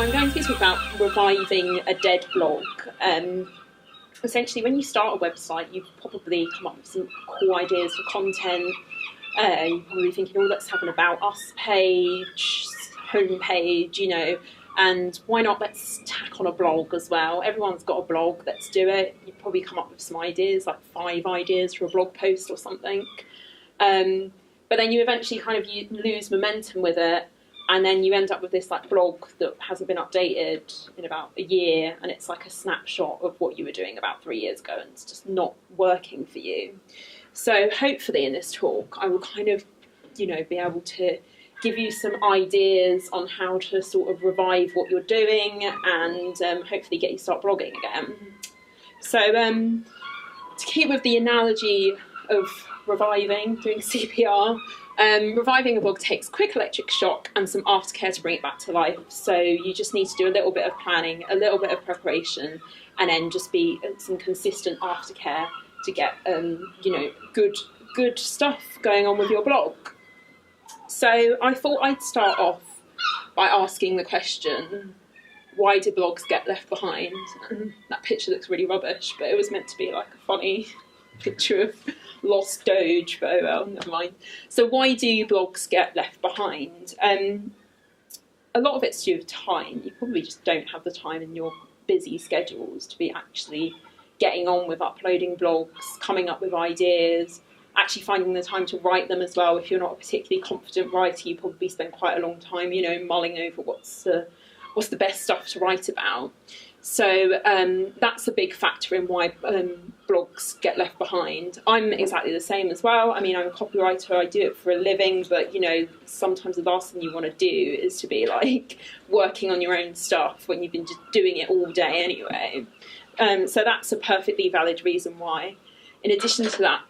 I'm going to be talking about reviving a dead blog. Essentially, when you start a website, you probably come up with some cool ideas for content. You're probably thinking, oh, let's have an About Us page, homepage, you know, and why not let's tack on a blog as well. Everyone's got a blog, let's do it. You probably come up with some ideas, like 5 ideas for a blog post or something. But then you eventually kind of lose momentum with it, and then you end up with this like blog that hasn't been updated in about a year, and it's like a snapshot of what you were doing about 3 years ago, and it's just not working for you. So hopefully in this talk, I will kind of, you know, be able to give you some ideas on how to sort of revive what you're doing and hopefully get you start blogging again. So to keep with the analogy of reviving, doing CPR, reviving a blog takes a quick electric shock and some aftercare to bring it back to life. So you just need to do a little bit of planning, a little bit of preparation, and then just be some consistent aftercare to get, you know, good stuff going on with your blog. So I thought I'd start off by asking the question, why do blogs get left behind? And that picture looks really rubbish, but it was meant to be like a funny picture of lost Doge, but oh well, never mind. So why do blogs get left behind? A lot of it's to do with time. You probably just don't have the time in your busy schedules to be actually getting on with uploading blogs, coming up with ideas, actually finding the time to write them as well. If you're not a particularly confident writer, you probably spend quite a long time, you know, mulling over what's the best stuff to write about. So that's a big factor in why blogs get left behind. I'm exactly the same as well. I mean, I'm a copywriter, I do it for a living, but, you know, sometimes the last thing you want to do is to be, like, working on your own stuff when you've been just doing it all day anyway. So that's a perfectly valid reason why. In addition to that,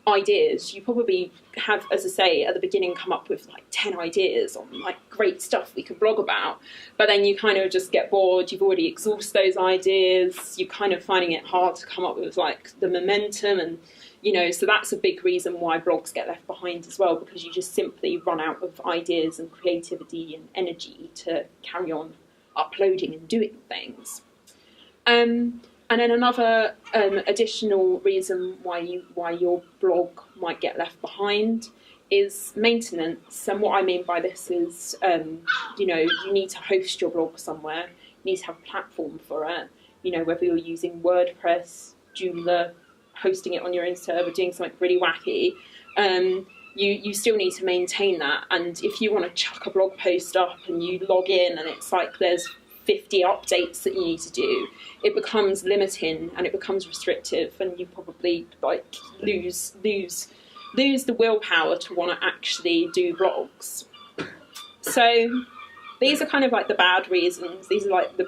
ideas, you probably have, as I say, at the beginning come up with like 10 ideas on like great stuff we could blog about, but then you kind of just get bored, you've already exhausted those ideas, you're kind of finding it hard to come up with like the momentum, and, you know, so that's a big reason why blogs get left behind as well, because you just simply run out of ideas and creativity and energy to carry on uploading and doing things. And then another additional reason why your blog might get left behind is maintenance. And what I mean by this is, you know, you need to host your blog somewhere. You need to have a platform for it. You know, whether you're using WordPress, Joomla, hosting it on your own server, doing something really wacky, you still need to maintain that. And if you want to chuck a blog post up and you log in and it's like there's 50 updates that you need to do, it becomes limiting and it becomes restrictive, and you probably like lose the willpower to want to actually do blogs. So these are kind of like the bad reasons. These are like the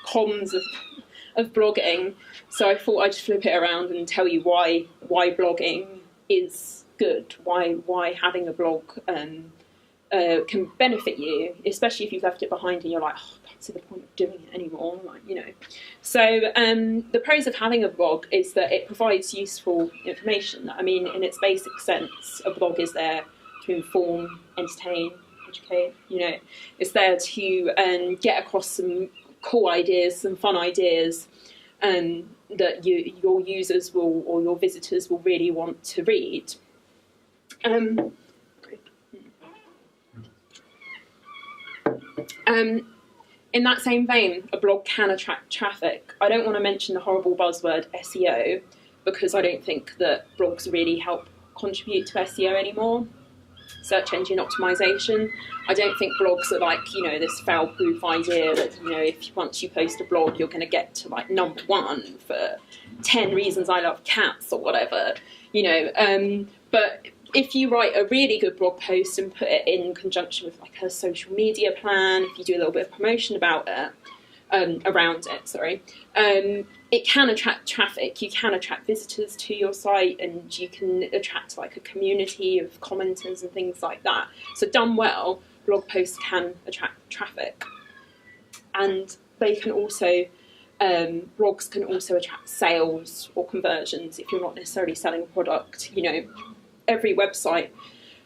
cons of blogging. So I thought I'd just flip it around and tell you why blogging is good, why having a blog can benefit you, especially if you've left it behind and you're like, oh, I can't see the point of doing it anymore, like, you know. So the pros of having a blog is that it provides useful information. I mean, in its basic sense, a blog is there to inform, entertain, educate, you know. It's there to get across some cool ideas, some fun ideas that your users will, or your visitors will really want to read. In that same vein, a blog can attract traffic. I don't want to mention the horrible buzzword SEO, because I don't think that blogs really help contribute to SEO anymore. Search engine optimization. I don't think blogs are like, you know, this fail-proof idea that, you know, once you post a blog, you're going to get to like #1 for 10 reasons I love cats or whatever, you know. But if you write a really good blog post and put it in conjunction with like a social media plan, if you do a little bit of promotion about it, around it, it can attract traffic. You can attract visitors to your site, and you can attract like a community of commenters and things like that. So done well, blog posts can attract traffic. And they can also, blogs can also attract sales or conversions if you're not necessarily selling a product. You know, every website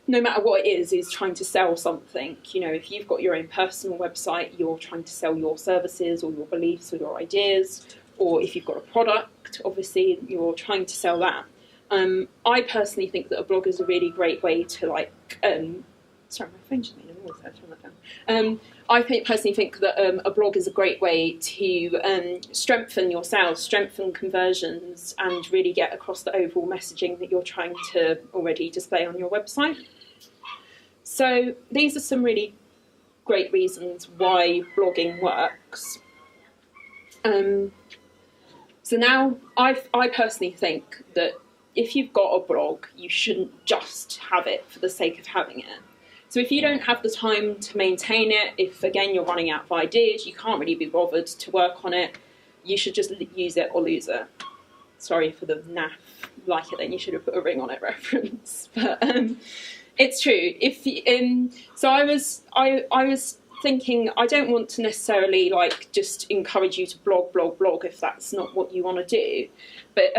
no matter what it is trying to sell something. You know, if you've got your own personal website, you're trying to sell your services or your beliefs or your ideas, or if you've got a product, obviously you're trying to sell that. I personally think that a blog is a really great way to, like, sorry, my phone just made a noise. I turn that down. I personally think that a blog is a great way to strengthen your sales, strengthen conversions, and really get across the overall messaging that you're trying to already display on your website. So these are some really great reasons why blogging works. So now I personally think that if you've got a blog, you shouldn't just have it for the sake of having it. So if you don't have the time to maintain it, if, again, you're running out of ideas, you can't really be bothered to work on it, you should just use it or lose it. Sorry for the naff, like it then you should have put a ring on it reference. But it's true. So I was thinking, I don't want to necessarily, like, just encourage you to blog if that's not what you want to do. But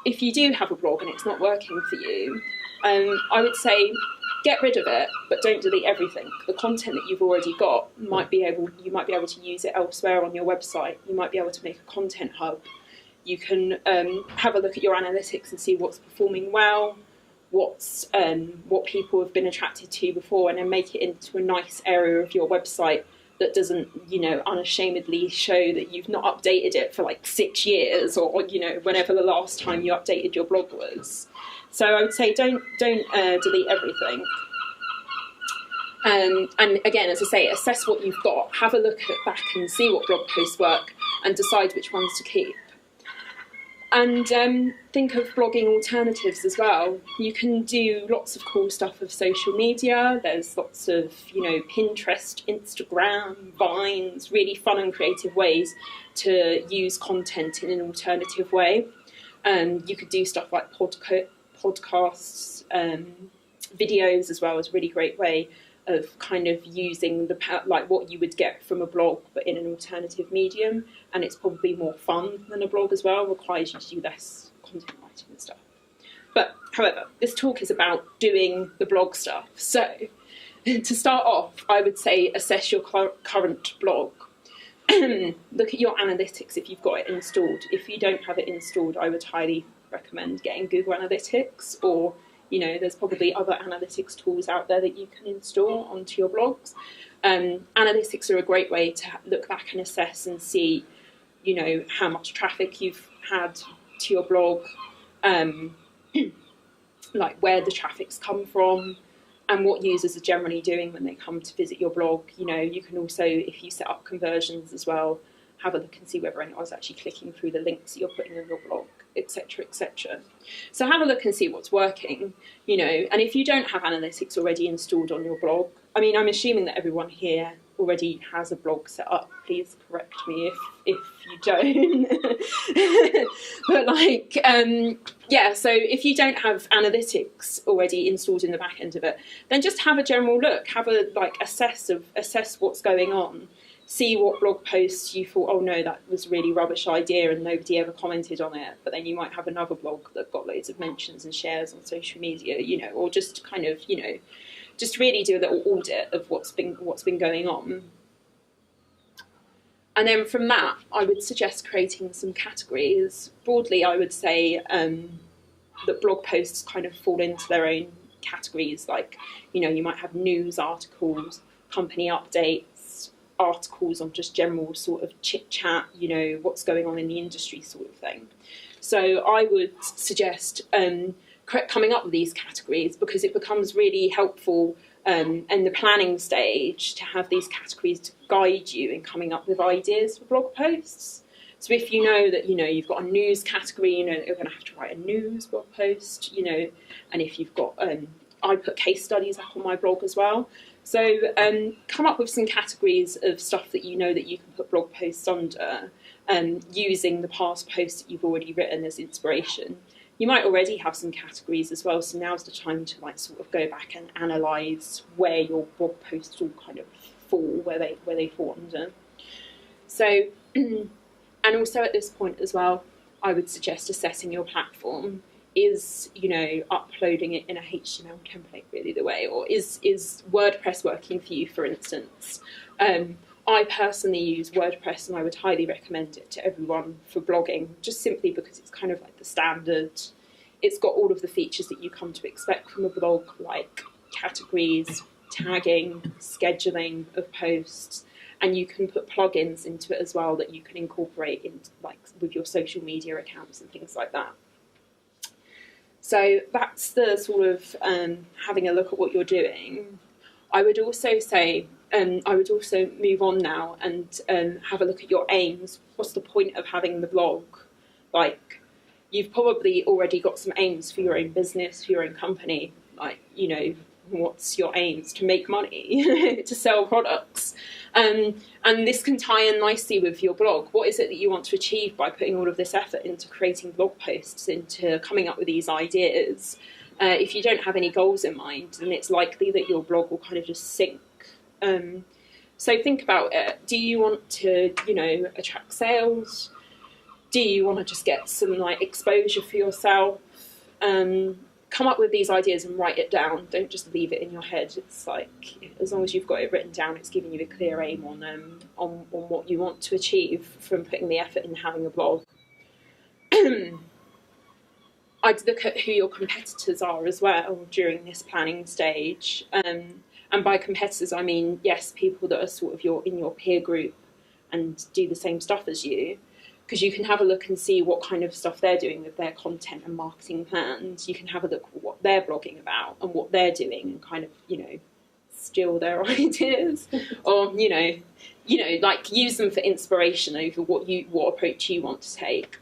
if you do have a blog and it's not working for you, I would say get rid of it, but don't delete everything. The content that you've already got you might be able to use it elsewhere on your website. You might be able to make a content hub. You can have a look at your analytics and see what's performing well, what people have been attracted to before, and then make it into a nice area of your website that doesn't, you know, unashamedly show that you've not updated it for like 6 years, or, you know, whenever the last time you updated your blog was. So I would say don't delete everything. And again, as I say, assess what you've got, have a look back and see what blog posts work, and decide which ones to keep. And think of blogging alternatives as well. You can do lots of cool stuff with social media. There's lots of, you know, Pinterest, Instagram, Vines, really fun and creative ways to use content in an alternative way. You could do stuff like podcasts, videos as well, is a really great way of kind of using like what you would get from a blog but in an alternative medium, and it's probably more fun than a blog as well, requires you to do less content writing and stuff. But however, this talk is about doing the blog stuff. So to start off, I would say assess your current blog. Look at your analytics if you've got it installed. If you don't have it installed, I would highly recommend getting Google Analytics, or, you know, there's probably other analytics tools out there that you can install onto your blogs. Analytics are a great way to look back and assess and see, you know, how much traffic you've had to your blog, like where the traffic's come from, and what users are generally doing when they come to visit your blog. You know, you can also, if you set up conversions as well, have a look and see whether anyone's actually clicking through the links that you're putting in your blog, etc., etc. So have a look and see what's working, you know. And if you don't have analytics already installed on your blog, I mean, I'm assuming that everyone here already has a blog set up. Please correct me if you don't. But like, yeah, so if you don't have analytics already installed in the back end of it, then just have a general look, have a assess what's going on. See what blog posts you thought, oh no, that was a really rubbish idea and nobody ever commented on it. But then you might have another blog that got loads of mentions and shares on social media, you know, or just kind of, you know, just really do a little audit of what's been going on. And then from that, I would suggest creating some categories. Broadly, I would say that blog posts kind of fall into their own categories. Like, you know, you might have news articles, company updates, articles on just general sort of chit chat, you know, what's going on in the industry sort of thing. So I would suggest coming up with these categories, because it becomes really helpful in the planning stage to have these categories to guide you in coming up with ideas for blog posts. So if you know that, you know, you've got a news category, you know that you're going to have to write a news blog post, you know, and if you've got, I put case studies up on my blog as well. So come up with some categories of stuff that you know that you can put blog posts under, using the past posts that you've already written as inspiration. You might already have some categories as well, so now's the time to like sort of go back and analyse where your blog posts all kind of fall, where they fall under. So, and also at this point as well, I would suggest assessing your platform. is, you know, uploading it in a HTML template really the way, or is WordPress working for you, for instance? I personally use WordPress, and I would highly recommend it to everyone for blogging, just simply because it's kind of like the standard. It's got all of the features that you come to expect from a blog, like categories, tagging, scheduling of posts, and you can put plugins into it as well that you can incorporate into, like, with your social media accounts and things like that. So that's the sort of having a look at what you're doing. I would also say, I would also move on now and have a look at your aims. What's the point of having the blog? Like, you've probably already got some aims for your own business, for your own company. Like, you know, what's your aims? To make money, to sell products. And this can tie in nicely with your blog. What is it that you want to achieve by putting all of this effort into creating blog posts, into coming up with these ideas? If you don't have any goals in mind, then it's likely that your blog will kind of just sink. So think about it. Do you want to, you know, attract sales? Do you want to just get some like exposure for yourself? Come up with these ideas and write it down. Don't just leave it in your head. It's like, as long as you've got it written down, it's giving you a clear aim on what you want to achieve from putting the effort in having a blog. I'd look at who your competitors are as well during this planning stage. And by competitors, I mean, yes, people that are sort of in your peer group and do the same stuff as you, because you can have a look and see what kind of stuff they're doing with their content and marketing plans. You can have a look at what they're blogging about and what they're doing, and kind of, you know, steal their ideas, or you know, like use them for inspiration over what approach you want to take.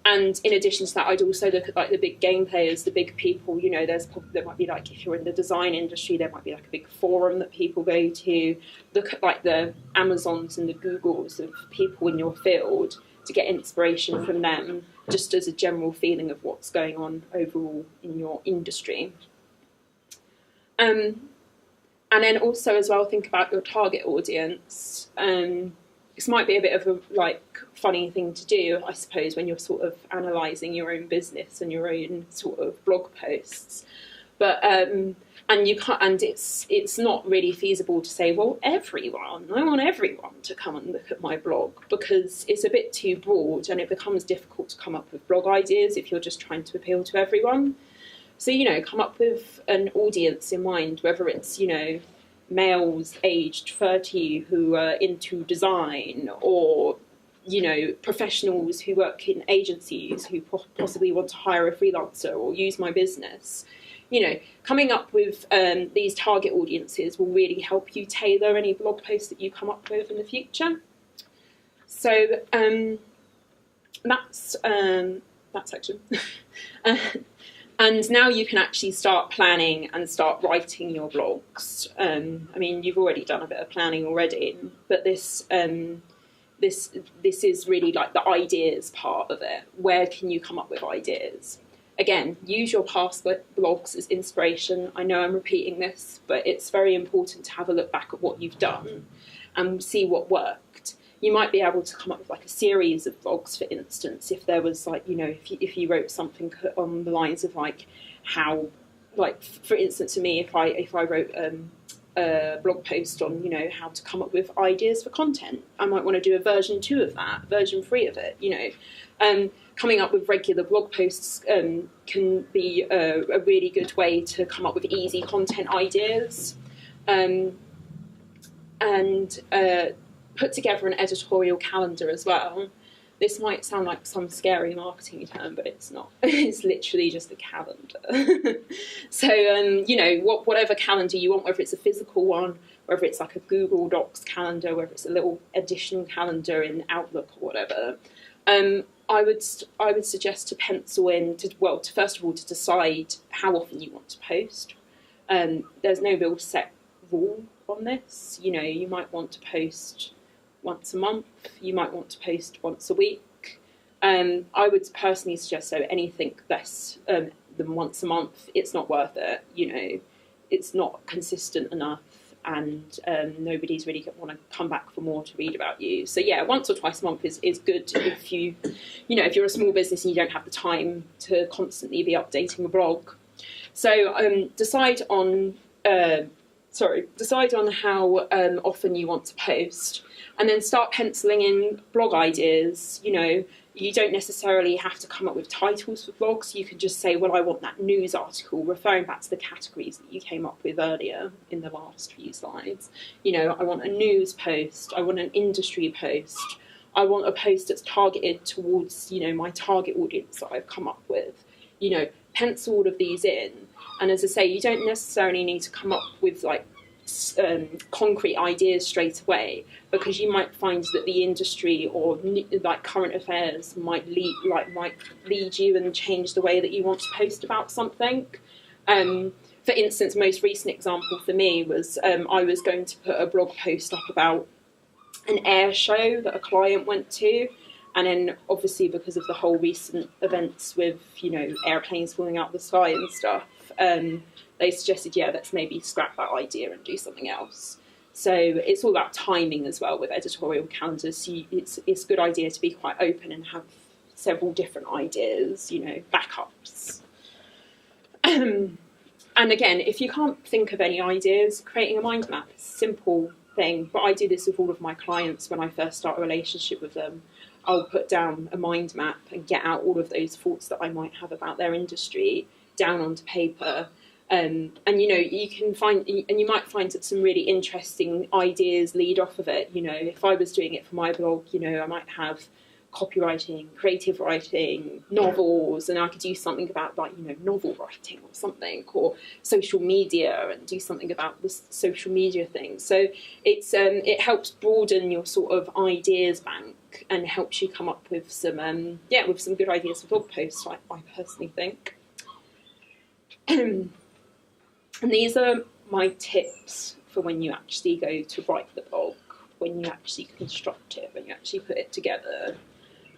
And in addition to that, I'd also look at like the big game players, the big people. You know, there might be, like, if you're in the design industry, there might be like a big forum that people go to. Look at like the Amazons and the Googles of people in your field to get inspiration from them, just as a general feeling of what's going on overall in your industry. And then also as well, think about your target audience. This might be a bit of a like funny thing to do, I suppose, when you're sort of analysing your own business and your own sort of blog posts. But and you can't, and it's not really feasible to say, well, I want everyone to come and look at my blog, because it's a bit too broad and it becomes difficult to come up with blog ideas if you're just trying to appeal to everyone. So, you know, come up with an audience in mind, whether it's, you know, males aged 30 who are into design, or, you know, professionals who work in agencies who possibly want to hire a freelancer or use my business. You know, coming up with these target audiences will really help you tailor any blog posts that you come up with in the future. So that's section. And now you can actually start planning and start writing your blogs. I mean, you've already done a bit of planning already, but this is really like the ideas part of it. Where can you come up with ideas? Again, use your past blogs as inspiration. I know I'm repeating this, but it's very important to have a look back at what you've done and see what worked. You might be able to come up with like a series of blogs, for instance, if there was like, you know, if you wrote something on the lines of like how, like, for instance, to me, if I wrote a blog post on, you know, how to come up with ideas for content, I might want to do a version 2 of that, version 3 of it, you know. Coming up with regular blog posts can be a really good way to come up with easy content ideas. Put together an editorial calendar as well. This might sound like some scary marketing term, but it's not. It's literally just a calendar. So, you know, whatever calendar you want, whether it's a physical one, whether it's like a Google Docs calendar, whether it's a little additional calendar in Outlook or whatever, I would suggest to pencil in, to first of all, to decide how often you want to post. There's no real set rule on this. You know, you might want to post once a month, you might want to post once a week. I would personally suggest, so anything less than once a month, it's not worth it. You know, it's not consistent enough. and nobody's really going to want to come back for more to read about you. So yeah, once or twice a month is good if if you're a small business and you don't have the time to constantly be updating a blog. So decide on how often you want to post, and then start penciling in blog ideas. You don't necessarily have to come up with titles for blogs. You can just say, well, I want that news article, referring back to the categories that you came up with earlier in the last few slides. I want a news post. I want an industry post. I want a post that's targeted towards, my target audience that I've come up with. Pencil all of these in. And as I say, you don't necessarily need to come up with concrete ideas straight away, because you might find that the industry or current affairs might lead you and change the way that you want to post about something. For instance, most recent example for me was I was going to put a blog post up about an air show that a client went to, and then obviously because of the whole recent events with airplanes falling out of the sky and stuff, they suggested, let's maybe scrap that idea and do something else. So it's all about timing as well with editorial calendars. It's a good idea to be quite open and have several different ideas, backups. And again, if you can't think of any ideas, creating a mind map is a simple thing. But I do this with all of my clients when I first start a relationship with them. I'll put down a mind map and get out all of those thoughts that I might have about their industry down onto paper. And you can find, and you might find that some really interesting ideas lead off of it. If I was doing it for my blog, I might have copywriting, creative writing, novels, and I could do something about novel writing or something, or social media, and do something about this social media thing. So it helps broaden your sort of ideas bank and helps you come up with some with some good ideas for blog posts. I personally think. And these are my tips for when you actually go to write the blog, when you actually construct it, when you actually put it together.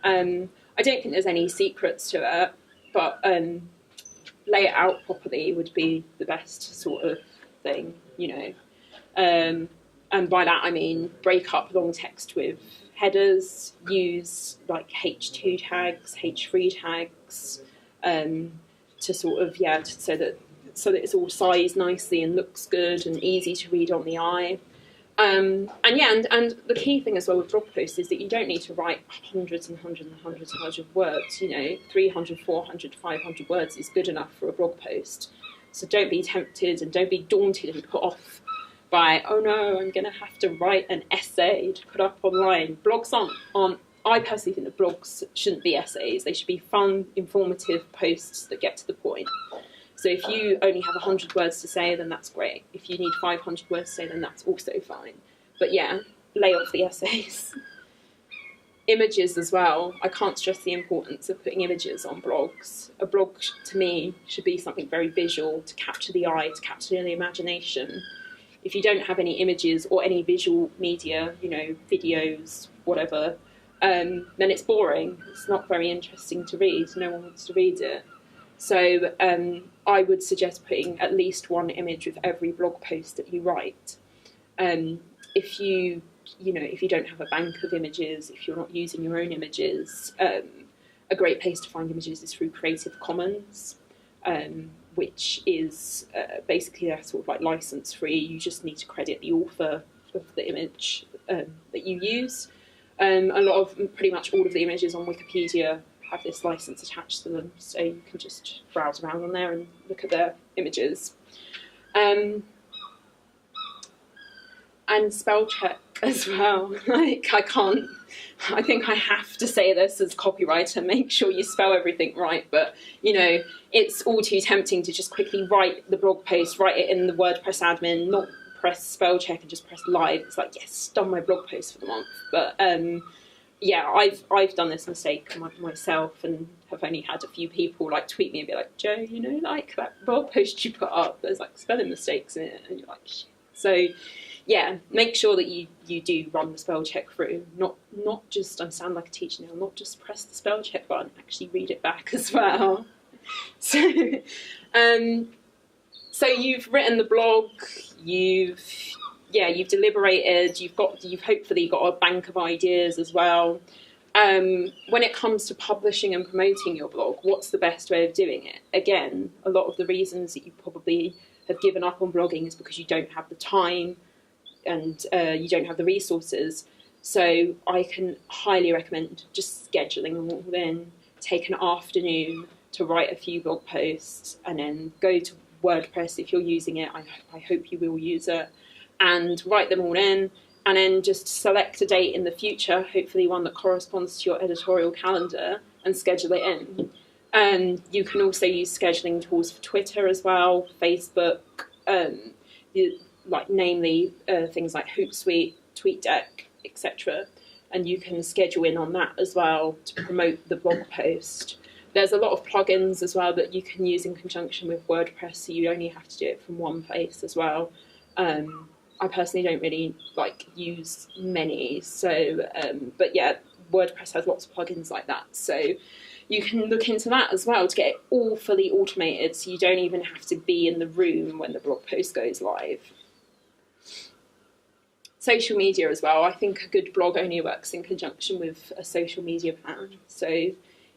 I don't think there's any secrets to it, but lay it out properly would be the best sort of thing, And by that I mean break up long text with headers, use H2 tags, H3 tags, to sort of so that it's all sized nicely and looks good and easy to read on the eye. And the key thing as well with blog posts is that you don't need to write hundreds and hundreds and hundreds and hundreds of words. 300, 400, 500 words is good enough for a blog post. So don't be tempted and don't be daunted and put off by, oh no, I'm going to have to write an essay to put up online. Blogs aren't. I personally think that blogs shouldn't be essays. They should be fun, informative posts that get to the point. So if you only have 100 words to say, then that's great. If you need 500 words to say, then that's also fine. But lay off the essays. Images as well. I can't stress the importance of putting images on blogs. A blog, to me, should be something very visual to capture the eye, to capture the imagination. If you don't have any images or any visual media, videos, whatever, then it's boring. It's not very interesting to read. No one wants to read it. So I would suggest putting at least one image with every blog post that you write. If you don't have a bank of images, if you're not using your own images, a great place to find images is through Creative Commons, which is basically they're sort of license free. You just need to credit the author of the image that you use. Pretty much all of the images on Wikipedia have this license attached to them, so you can just browse around on there and look at their images. And spell check as well. I think I have to say this as a copywriter, make sure you spell everything right, but it's all too tempting to just quickly write the blog post, write it in the WordPress admin, not press spell check and just press live. It's yes, done my blog post for the month. But I've done this mistake myself and have only had a few people tweet me and be like, Joe, that blog post you put up, there's spelling mistakes in it, and you're like, shit. So make sure that you do run the spell check through, not just, I sound like a teacher now, not just press the spell check button, actually read it back as well. So you've written the blog, you've yeah, you've deliberated, you've hopefully got a bank of ideas as well. When it comes to publishing and promoting your blog, what's the best way of doing it? Again, a lot of the reasons that you probably have given up on blogging is because you don't have the time and you don't have the resources. So I can highly recommend just scheduling them all in, take an afternoon to write a few blog posts, and then go to WordPress if you're using it. I hope you will use it, and write them all in, and then just select a date in the future, hopefully one that corresponds to your editorial calendar, and schedule it in. And you can also use scheduling tools for Twitter as well, Facebook, namely things like Hootsuite, TweetDeck, etc. And you can schedule in on that as well to promote the blog post. There's a lot of plugins as well that you can use in conjunction with WordPress, so you only have to do it from one place as well. I personally don't really use many, so but yeah, WordPress has lots of plugins like that, so you can look into that as well to get it all fully automated, so you don't even have to be in the room when the blog post goes live. Social media as well. I think a good blog only works in conjunction with a social media plan. So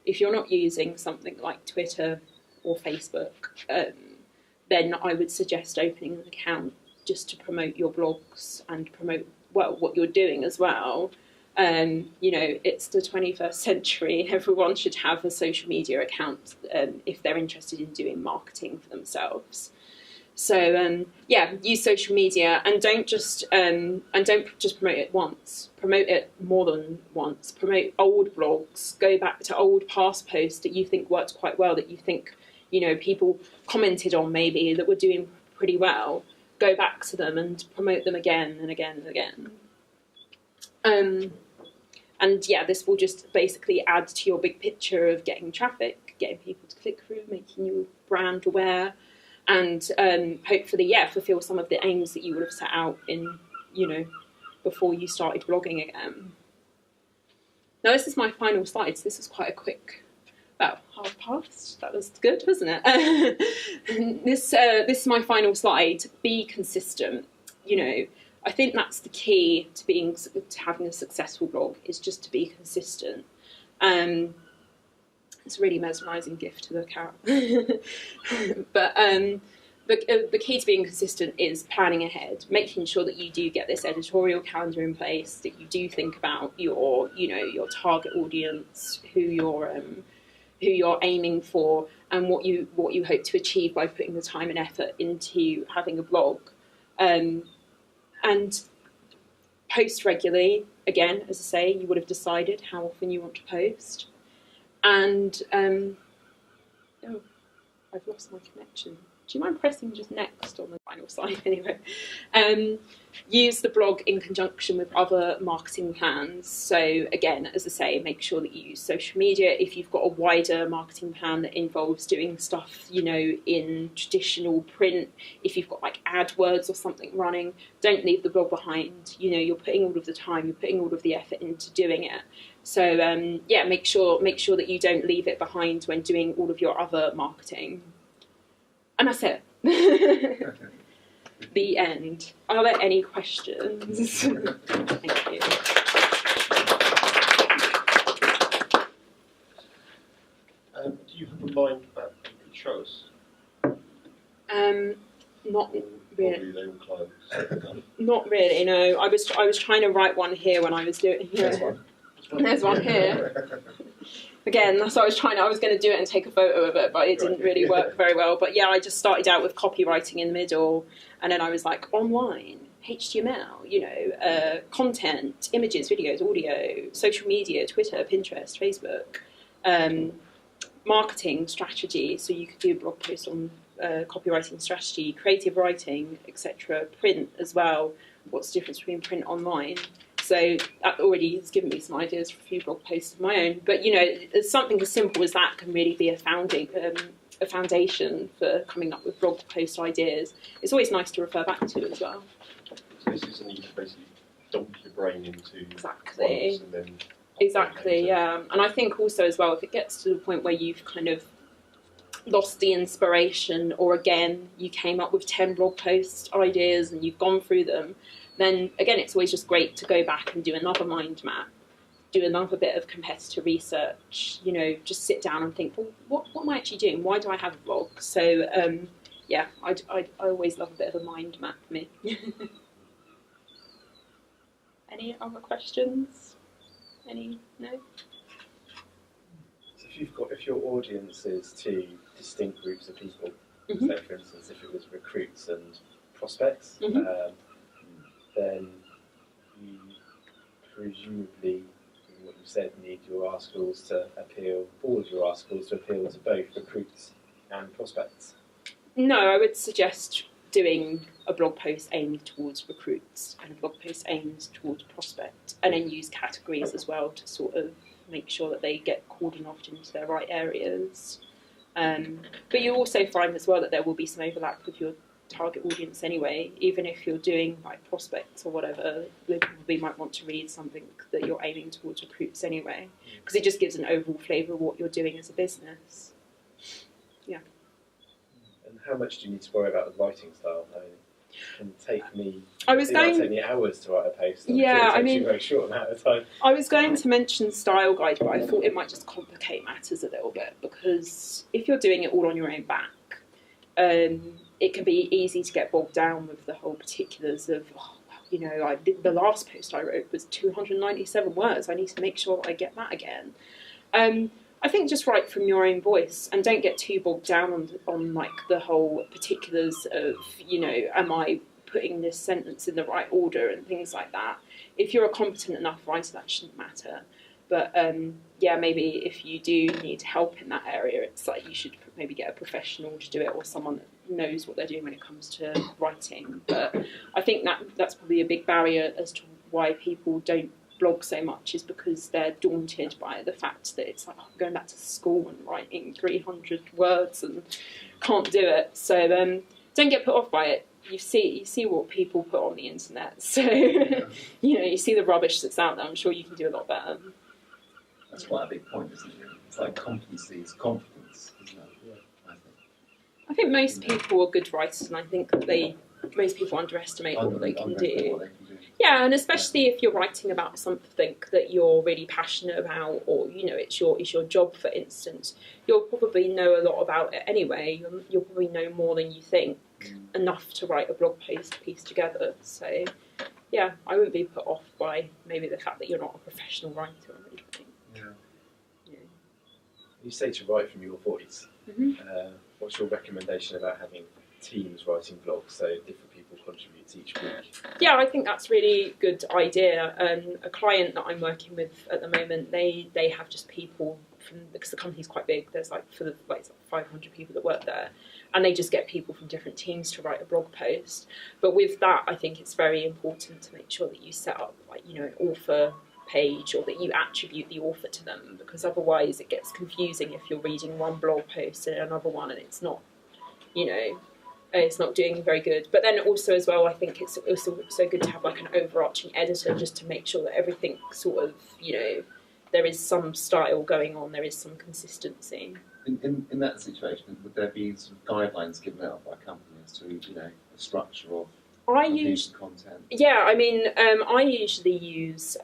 if you're not using something like Twitter or Facebook, then I would suggest opening an account just to promote your blogs and promote, well, what you're doing as well. It's the 21st century. Everyone should have a social media account if they're interested in doing marketing for themselves. So yeah, use social media, and don't just promote it once. Promote it more than once. Promote old blogs. Go back to old past posts that you think worked quite well, that you think people commented on maybe that were doing pretty well. Go back to them and promote them again and again and again. And yeah, this will just basically add to your big picture of getting traffic, getting people to click through, making you brand aware, and hopefully, yeah, fulfill some of the aims that you would have set out in, before you started blogging again. Now, this is my final slide, so this is quite a quick, about half past. That was good, wasn't it? This is my final slide. Be consistent. I think that's the key to having a successful blog, is just to be consistent. It's a really mesmerising gift to look at. But the key to being consistent is planning ahead, making sure that you do get this editorial calendar in place, that you do think about your target audience, who you're aiming for, and what you hope to achieve by putting the time and effort into having a blog. And post regularly. Again, as I say, you would have decided how often you want to post. And oh, I've lost my connection. Do you mind pressing just next on the final slide anyway? Use the blog in conjunction with other marketing plans. So again, as I say, make sure that you use social media. If you've got a wider marketing plan that involves doing stuff, in traditional print, if you've got AdWords or something running, don't leave the blog behind. You're putting all of the time, you're putting all of the effort into doing it. So yeah, make sure that you don't leave it behind when doing all of your other marketing. And that's it. The end. Are there any questions? Thank you. Do you have a mind map you could show us? Not really. They all close. Not really. No. I was trying to write one here when I was doing. There's one. There's one here. Again, that's what I was going to do it and take a photo of it, but it didn't really work very well. But yeah, I just started out with copywriting in the middle, and then I was like, online, HTML, content, images, videos, audio, social media, Twitter, Pinterest, Facebook, marketing strategy. So you could do a blog post on copywriting strategy, creative writing, etc. Print as well. What's the difference between print and online? So that already has given me some ideas for a few blog posts of my own. But something as simple as that can really be a foundation for coming up with blog post ideas. It's always nice to refer back to as well. So this is something you can basically dump your brain into. Exactly. Once and then exactly. Yeah. And I think also as well, if it gets to the point where you've kind of lost the inspiration, or again you came up with 10 blog post ideas and you've gone through them, then again, it's always just great to go back and do another mind map, do another bit of competitor research, you know, just sit down and think, well, what am I actually doing? Why do I have a blog? So, yeah, I always love a bit of a mind map, me. Any other questions? Any? No? So if your audience is two distinct groups of people, Mm-hmm. say for instance if it was recruits and prospects, Mm-hmm. Then you presumably, from what you said, need your articles to appeal, all of your articles to appeal to both recruits and prospects. No, I would suggest doing a blog post aimed towards recruits and a blog post aimed towards prospect, and then use categories as well to sort of make sure that they get coordinated into their right areas. But you also find as well that there will be some overlap with your target audience anyway, even if you're doing like prospects or whatever, they probably might want to read something that you're aiming towards recruits anyway, because it just gives an overall flavour of what you're doing as a business. Yeah. And how much do you need to worry about the writing style? I mean, it can take me. I was it going. might take me hours to write a post. Yeah, it takes I mean, you a very short amount of time. I was going to mention style guide, but I thought it might just complicate matters a little bit, because if you're doing it all on your own back, it can be easy to get bogged down with the whole particulars of, oh, well, you know, the last post I wrote was 297 words. I need to make sure that I get that again. I think just write from your own voice and don't get too bogged down on like the whole particulars of, you know, am I putting this sentence in the right order and things like that. If you're a competent enough writer, that shouldn't matter. But yeah, maybe if you do need help in that area, it's like you should maybe get a professional to do it, or someone that knows what they're doing when it comes to writing. But I think that's probably a big barrier as to why people don't blog so much, is because they're daunted by the fact that it's like, oh, I'm going back to school and writing 300 words and can't do it. So don't get put off by it. You see what people put on the internet. So you know, you see the rubbish that's out there. I'm sure you can do a lot better. That's quite a big point, isn't it? It's like competency is confidence, isn't it? Yeah. I think most people are good writers, and I think that most people underestimate what they can do. Yeah, and especially if you're writing about something that you're really passionate about, or you know, it's your job, for instance, you'll probably know a lot about it anyway. You'll probably know more than you think, enough to write a blog post piece together. So, yeah, I wouldn't be put off by maybe the fact that you're not a professional writer or anything. Yeah. You say to write from your voice. Mm-hmm. What's your recommendation about having teams writing blogs so different people contribute each week? Yeah, I think that's really good idea. A client that I'm working with at the moment, they have just people from, because the company's quite big. There's like 500 people that work there, and they just get people from different teams to write a blog post. But with that, I think it's very important to make sure that you set up like, you know, an author page, or that you attribute the author to them, because otherwise it gets confusing if you're reading one blog post and another one and it's not, you know, it's not doing very good. But then also as well, I think it's also so good to have like an overarching editor, just to make sure that everything sort of, you know, there is some style going on, there is some consistency. In that situation, would there be sort of guidelines given out by companies to, you know, the structure of content? Yeah, I mean, I usually use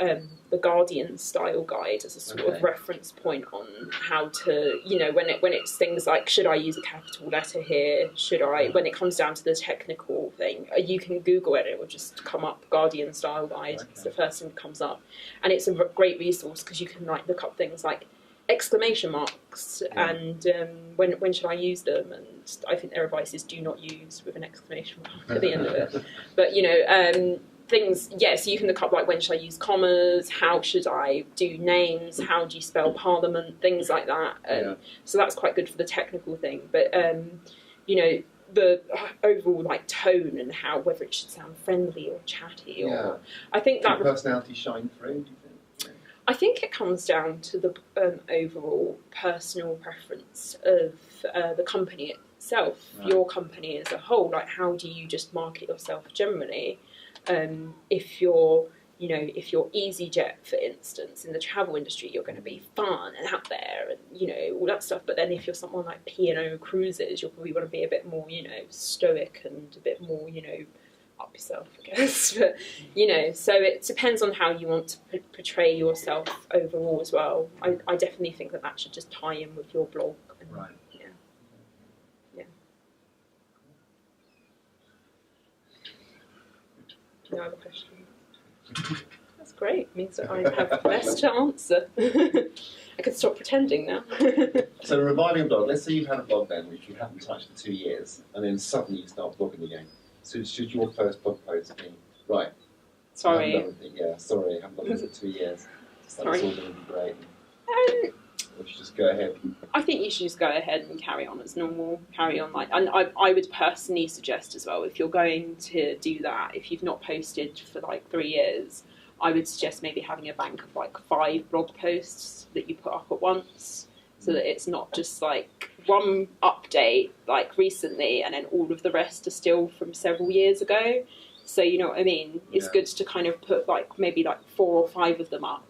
the Guardian style guide as a sort of reference point on how to, you know, when it's things like, should I use a capital letter here? Should I, when it comes down to the technical thing, you can Google it, it will just come up, Guardian style guide. It's the first thing that comes up. And it's a great resource because you can like look up things like exclamation marks and when should I use them, and I think their advice is do not use with an exclamation mark at the end of it. But you know, things, so you can look up like, when should I use commas, how should I do names, how do you spell parliament, things like that. So that's quite good for the technical thing. But you know, the overall like tone and how, whether it should sound friendly or chatty, or I think that personality shine through, do you think? I think it comes down to the overall personal preference of the company itself, your company as a whole. Like, how do you just market yourself generally? If you're EasyJet, for instance, in the travel industry, you're going to be fun and out there and, you know, all that stuff. But then if you're someone like P&O Cruises, you'll probably want to be a bit more, you know, stoic and a bit more, you know, up yourself, I guess. But, you know, so it depends on how you want to portray yourself overall as well. I definitely think that should just tie in with your blog. And, right. Yeah. No other questions? That's great. It means that I have less to answer. I can stop pretending now. So reviving a blog, let's say you've had a blog then which you haven't touched for 2 years, and then suddenly you start blogging again. So should your first blog post be, right, Sorry. I haven't done it for 2 years. Sorry. That's all going to be great. Or should you just go ahead? I think you should just go ahead and carry on as normal. Carry on and I would personally suggest as well, if you're going to do that, if you've not posted for like 3 years, I would suggest maybe having a bank of like 5 blog posts that you put up at once, so that it's not just like one update like recently and then all of the rest are still from several years ago. So you know what I mean? It's good to kind of put like maybe like 4 or 5 of them up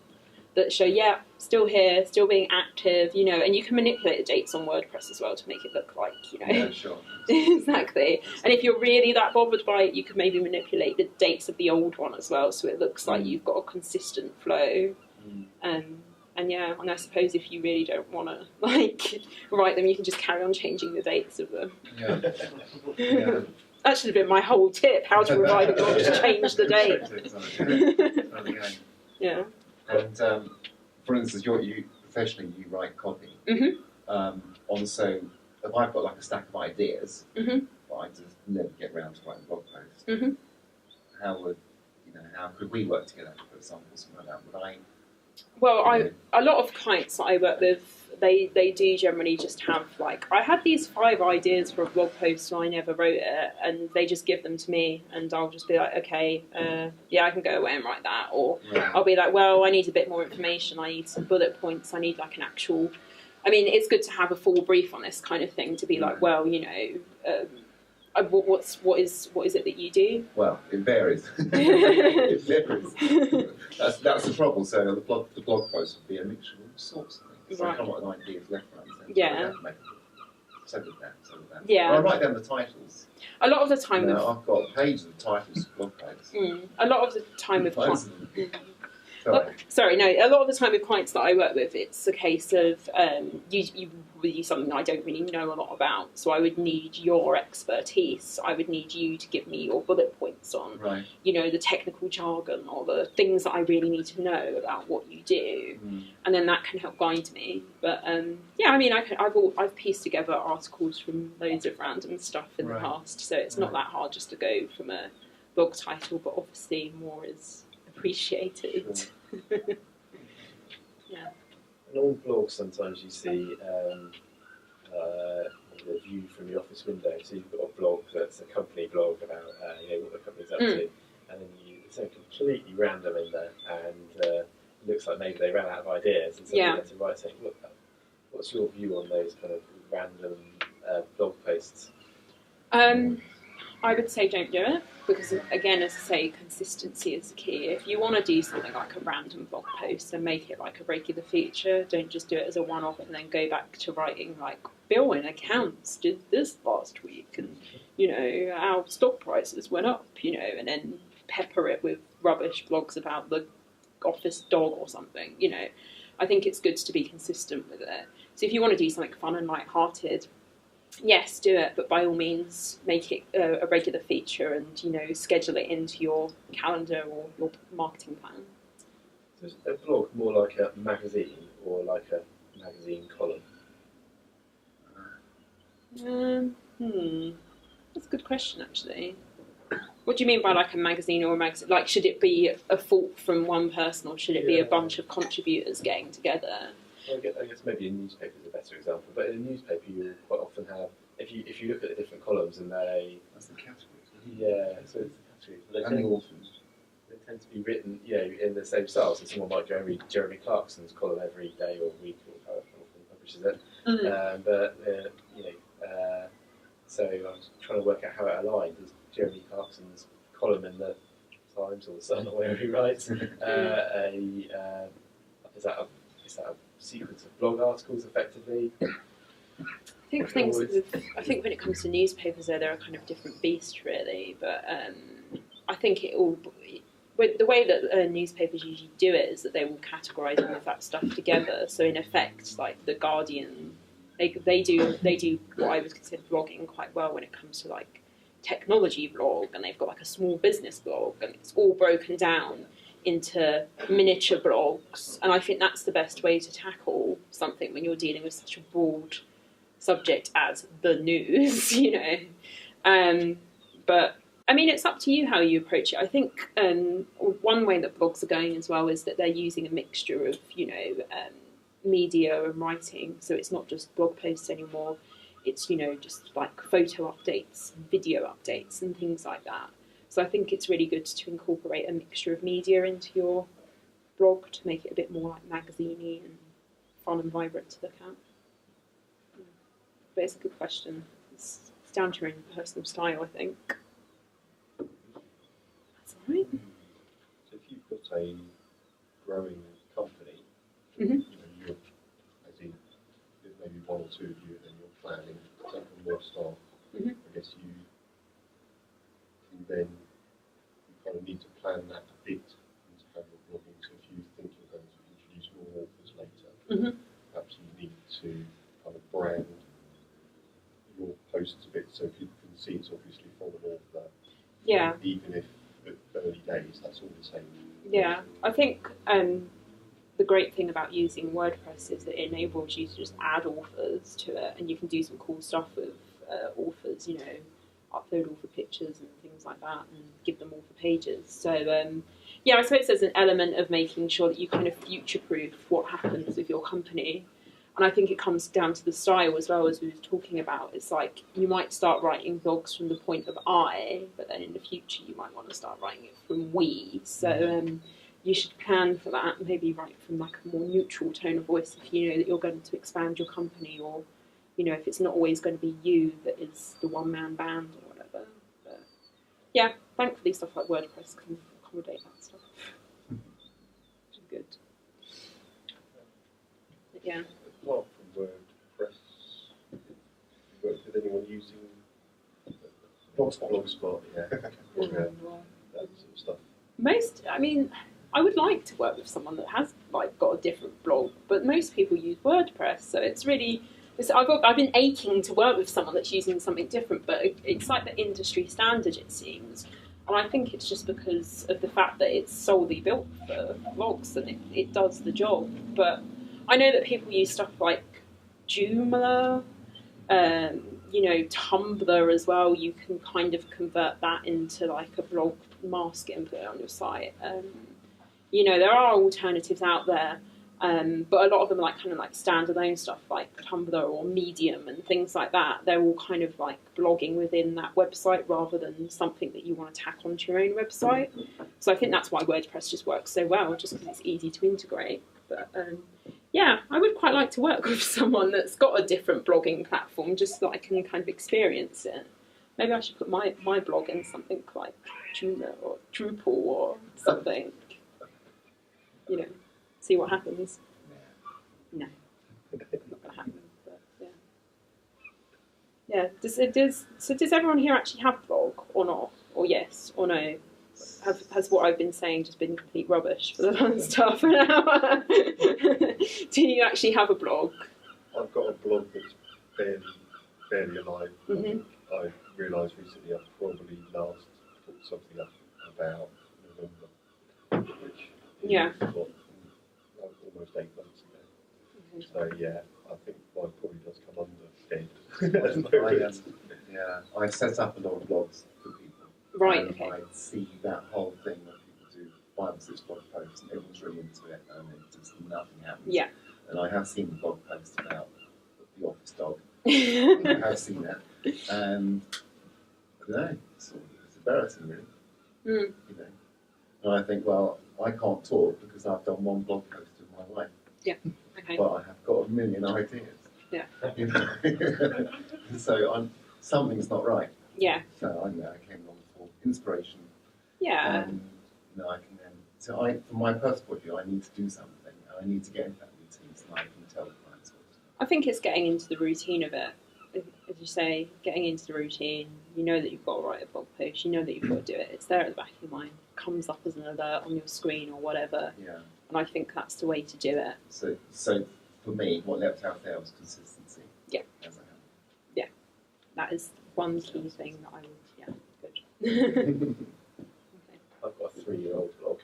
that show, still here, still being active, you know, and you can manipulate the dates on WordPress as well to make it look like, you know. Yeah, sure. Exactly. And if you're really that bothered by it, you can maybe manipulate the dates of the old one as well, so it looks like you've got a consistent flow. And I suppose if you really don't want to like write them, you can just carry on changing the dates of them. Yeah. That should have been my whole tip: how to revive a blog, just change the date. Yeah. And for instance, you professionally you write copy. So if I've got like a stack of ideas, but I just never get around to writing a blog post, how could we work together, for example, something like that? Would I? Well, a lot of clients that I work with, they do generally just have like, I had these 5 ideas for a blog post and I never wrote it, and they just give them to me and I'll just be like, okay, I can go away and write that. Or I'll be like, well, I need a bit more information, I need some bullet points, I need like an actual, I mean, it's good to have a full brief on this kind of thing to be like, well, you know, what is it that you do? Well, it varies. It varies. That's the trouble. So the blog post would be a mixture of all sorts of things. So I come up with ideas left, right, and centre. Yeah. So with that. Yeah. Well, I write down the titles. A lot of the time, I've got pages of titles of blog posts. A lot of the time with clients. Sorry. A lot of the time with clients that I work with, it's a case of you will use something I don't really know a lot about, so I would need your expertise. I would need you to give me your bullet points on, you know, the technical jargon or the things that I really need to know about what you do, and then that can help guide me. But I mean, I've pieced together articles from loads of random stuff in the past, so it's not that hard just to go from a blog title, but obviously more is appreciated. Sure. And on blogs, sometimes you see the view from your office window. So you've got a blog that's a company blog about what the company's up to, and then it's something completely random in there, and it looks like maybe they ran out of ideas, and so you have to write saying, look, what's your view on those kind of random blog posts? I would say don't do it, because again, as I say, consistency is key. If you want to do something like a random blog post and make it like a regular feature, don't just do it as a one-off and then go back to writing like, Bill in accounts did this last week, and you know, our stock prices went up, you know, and then pepper it with rubbish blogs about the office dog or something, you know. I think it's good to be consistent with it. So if you want to do something fun and light-hearted, yes, do it, but by all means make it a regular feature and, you know, schedule it into your calendar or your marketing plan. So is a blog more like a magazine or like a magazine column? That's a good question, actually. What do you mean by like a magazine or a magazine? Like, should it be a thought from one person, or should it be a bunch of contributors getting together? Well, I guess maybe a newspaper is a better example, but in a newspaper you quite often have, if you look at the different columns and that's the categories. So it's the categories. They tend to be written, in the same style. So someone might go and read Jeremy Clarkson's column every day or week, or however often he publishes it. So I was trying to work out how it aligned. Is Jeremy Clarkson's column in the Times or the Sun or wherever he writes? Is that a sequence of blog articles, effectively? I think when it comes to newspapers, they're a kind of different beast, really. But I think the way that newspapers usually do it is that they will categorise all of that stuff together. So in effect, like the Guardian, they do what I would consider blogging quite well when it comes to like technology blog, and they've got like a small business blog, and it's all broken down into miniature blogs. And I think that's the best way to tackle something when you're dealing with such a broad subject as the news, you know. But I mean, it's up to you how you approach it. I think one way that blogs are going as well is that they're using a mixture of, you know, media and writing. So it's not just blog posts anymore. It's, you know, just like photo updates, video updates and things like that. So I think it's really good to incorporate a mixture of media into your blog to make it a bit more like magazine-y and fun and vibrant to look at. But it's a good question. It's down to your own personal style, I think. That's all right. So if you've got a growing company, Mm-hmm. you know, you're, as in, there's maybe one or two of you, and then you're planning to take on more staff. Mm-hmm. I guess you then kind of need to plan that a bit into how you're blogging. So if you think you're going to introduce more authors later, Mm-hmm. perhaps you need to kind of brand your posts a bit so people can see it's obviously from an author. Yeah. Even if at early days that's all the same. Yeah, I think the great thing about using WordPress is that it enables you to just add authors to it, and you can do some cool stuff with authors, you know, upload author pictures and things like that, and give them author pages. So, yeah, I suppose there's an element of making sure that you kind of future-proof what happens with your company. And I think it comes down to the style as well, as we were talking about. It's like you might start writing blogs from the point of I, but then in the future you might want to start writing it from we. So you should plan for that. Maybe write from like a more neutral tone of voice if you know that you're going to expand your company, or you know if it's not always going to be you that is the one-man band or whatever. But yeah, thankfully stuff like WordPress can accommodate that stuff. Which is good. But yeah. Apart from WordPress, you work with anyone using Blogspot, yeah, that sort of stuff. I mean, I would like to work with someone that has like got a different blog, but most people use WordPress, so it's really. I've been aching to work with someone that's using something different, but it's like the industry standard, it seems. And I think it's just because of the fact that it's solely built for blogs and it does the job. But I know that people use stuff like Joomla, you know, Tumblr as well. You can kind of convert that into like a blog, mask it and put it on your site. You know, there are alternatives out there, but a lot of them are like kind of like standalone stuff like Tumblr or Medium and things like that. They're all kind of like blogging within that website rather than something that you want to tack onto your own website. So I think that's why WordPress just works so well, just because it's easy to integrate. But yeah, I would quite like to work with someone that's got a different blogging platform, just so I can kind of experience it. Maybe I should put my blog in something like Joomla or Drupal or something. You know, see what happens. No, not going to happen. But yeah. Yeah. Does everyone here actually have a blog or not? Or yes or no? Has what I've been saying just been complete rubbish for the last half an hour? Do you actually have a blog? I've got a blog that's barely alive. Mm-hmm. I realised recently I've probably last put something up about November, which Yeah. is what, almost 8 months ago. Mm-hmm. So yeah, I think mine probably does come under dead at the moment. Yeah, I set up a lot of blogs for people. Right, And okay. I see that whole thing where people do 5 or 6 blog posts and everyone's really into it and it just nothing happens. Yeah. And I have seen the blog post about the office dog. I have seen that. And I don't know, it's embarrassing really. Mm. You know. And I think, well, I can't talk because I've done 1 blog post in my life. Yeah. Okay. But I have got a million ideas. Yeah. You know? So something's not right. Yeah. So I came along for inspiration. Yeah. You know, I can then. So from my personal point of view, I need to do something. And I need to get into that routine so I can tell clients what to do. I think it's getting into the routine of it. as you say, getting into the routine. You know that you've got to write a blog post. You know that you've got to do it. It's there at the back of your mind. It comes up as an alert on your screen or whatever. Yeah. And I think that's the way to do it. So for me, what leapt out there was consistency. Yeah. As I have. That is one key thing that I would, good. I've got a 3-year-old blog.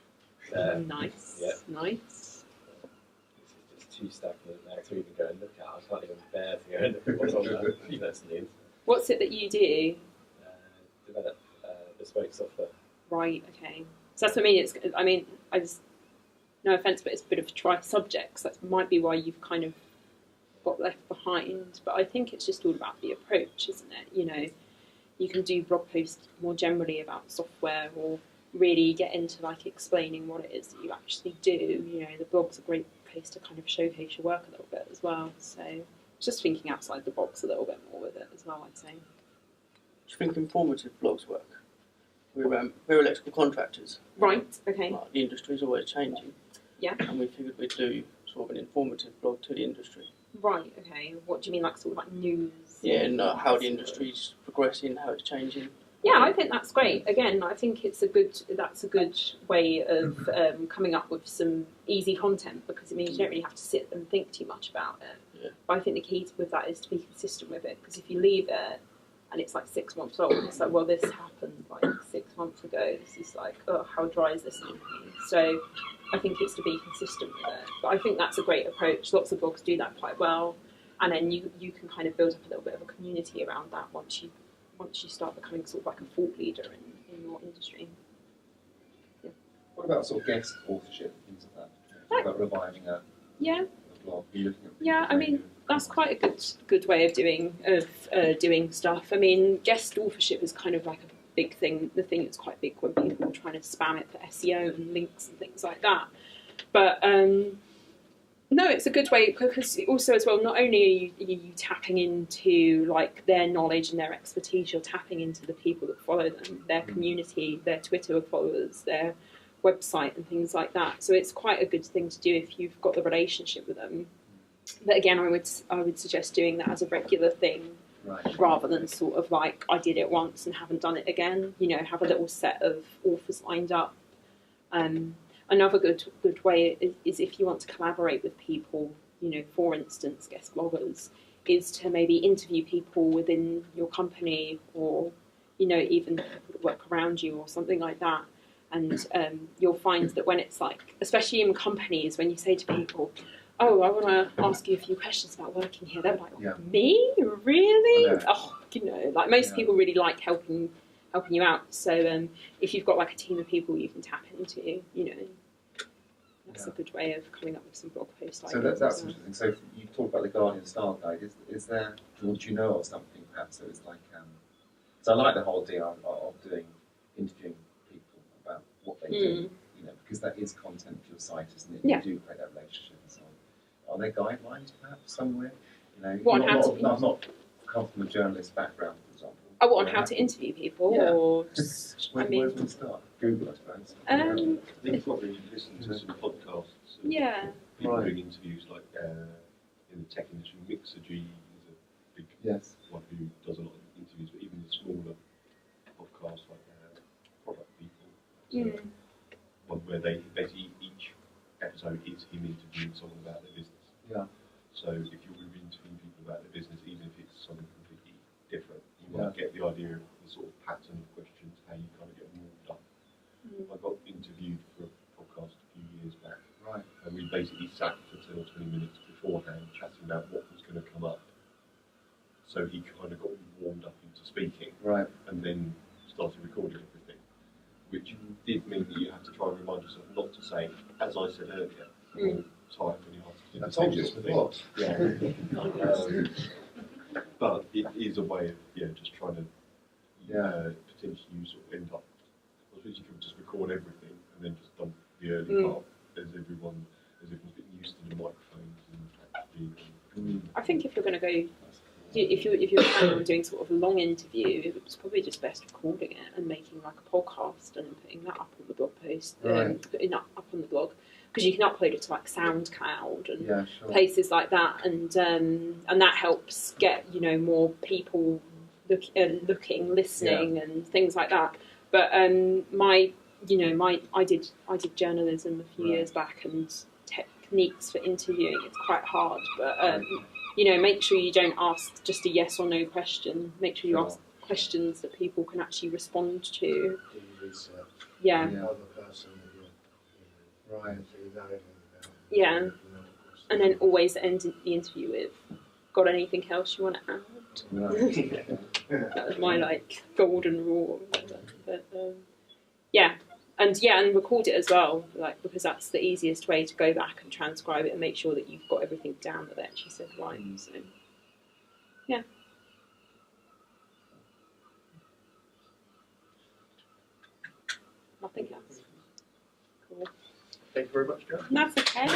Nice, Yeah. nice. This is just too stagnant now to even go and look at. I can't even bear to go and look at what's on there. That's news. What's it that you do? Develop bespoke software. Right, okay. So that's what I mean. I just, no offence, but it's a bit of a try subject. So that might be why you've kind of got left behind. But I think it's just all about the approach, isn't it? You know, you can do blog posts more generally about software, or really get into like explaining what it is that you actually do. You know, the blog's a great place to kind of showcase your work a little bit as well. So just thinking outside the box a little bit more with it as well, I'd say. Do you think informative blogs work? We're electrical contractors. Right, okay. Like, the industry's always changing. Yeah. And we figured we'd do sort of an informative blog to the industry. Right, okay. What do you mean, like sort of like news? Yeah, and how the industry's progressing, how it's changing. Yeah, I think that's great. Again, I think that's a good way of coming up with some easy content, because it means you don't really have to sit and think too much about it. Yeah. But I think the key with that is to be consistent with it, because if you leave it and it's like 6 months old, it's like, well, this happened like 6 months ago. This is like, oh, how dry is this going to be? So I think it's to be consistent with it. But I think that's a great approach. Lots of blogs do that quite well. And then you can kind of build up a little bit of a community around that once you start becoming sort of like a thought leader in your industry. Yeah. What about sort of guest authorship, things like that? What about reviving a blog? Are you looking at Yeah, I mean, that's quite a good way of doing stuff. I mean, guest authorship is kind of like a big thing. The thing that's quite big when people are trying to spam it for SEO and links and things like that. But no, it's a good way, because also as well, not only are you tapping into like their knowledge and their expertise, you're tapping into the people that follow them, their community, their Twitter followers, their website and things like that. So it's quite a good thing to do if you've got the relationship with them. But again, I would suggest doing that as a regular thing, Right. rather than sort of like, I did it once and haven't done it again. You know, have a little set of authors lined up. Another good way is if you want to collaborate with people, you know, for instance, guest bloggers, is to maybe interview people within your company, or, you know, even people that work around you or something like that. And you'll find that when it's like, especially in companies, when you say to people, oh, I want to ask you a few questions about working here, they're like, Yeah. me? Really? Yeah. Oh, you know, like most people really like helping you out. So if you've got like a team of people you can tap into, you know, that's a good way of coming up with some blog posts. So that's interesting. So you talk about the Guardian Style Guide. Is there, or do you know of something perhaps that is like? So I like the whole idea of interviewing people about what they do. You know, because that is content for your site, isn't it? Yeah. You do create that relationship and so on. Are there guidelines perhaps somewhere? You know, What, not, how not, to- not, not come from a journalist background, for example. Oh, what, on how to interview people? Yeah. Or Where I mean, do we start? Google, I suppose. They probably listen to some podcasts. And yeah. people Right. doing interviews like in the tech industry. Mixergy is a big Yes. one who does a lot of interviews, but even the smaller podcasts like product people. So one where they basically each episode is him interviewing someone about their business. Yeah. So if you're interviewing people about their business, even if it's something completely different, you might get the idea of the sort of pattern of questions, how you kind of get warmed up. I got interviewed for a podcast a few years back, Right. and we basically sat for 10 or 20 minutes beforehand chatting about what was going to come up. So he kind of got warmed up into speaking, Right. and then started recording everything, which did mean that you have to try and remind yourself not to say, as I said earlier, the whole time when you asked I told you this before. Yeah. But it is a way of just trying to potentially you sort of end up. I suppose you could just record everything and then just dump the early part as everyone's getting used to the microphones and actually. I think if you're going to go, if you're planning on doing sort of a long interview, it's probably just best recording it and making like a podcast and putting that up on the blog post, Right. putting that up on the blog. because you can upload it to like SoundCloud and Yeah, sure. places like that, and that helps get more people looking, listening, and things like that. But I did journalism a few years back, and techniques for interviewing, it's quite hard. But make sure you don't ask just a yes or no question. Make sure you ask questions that people can actually respond to. Do research. Yeah. On the person that you're right. So you know everything about. Yeah. And then always end the interview with, got anything else you want to add? That was my golden rule. But and record it as well, because that's the easiest way to go back and transcribe it and make sure that you've got everything down that they actually said right. So yeah. Nothing else. Cool. Thank you very much, Jo. That's okay.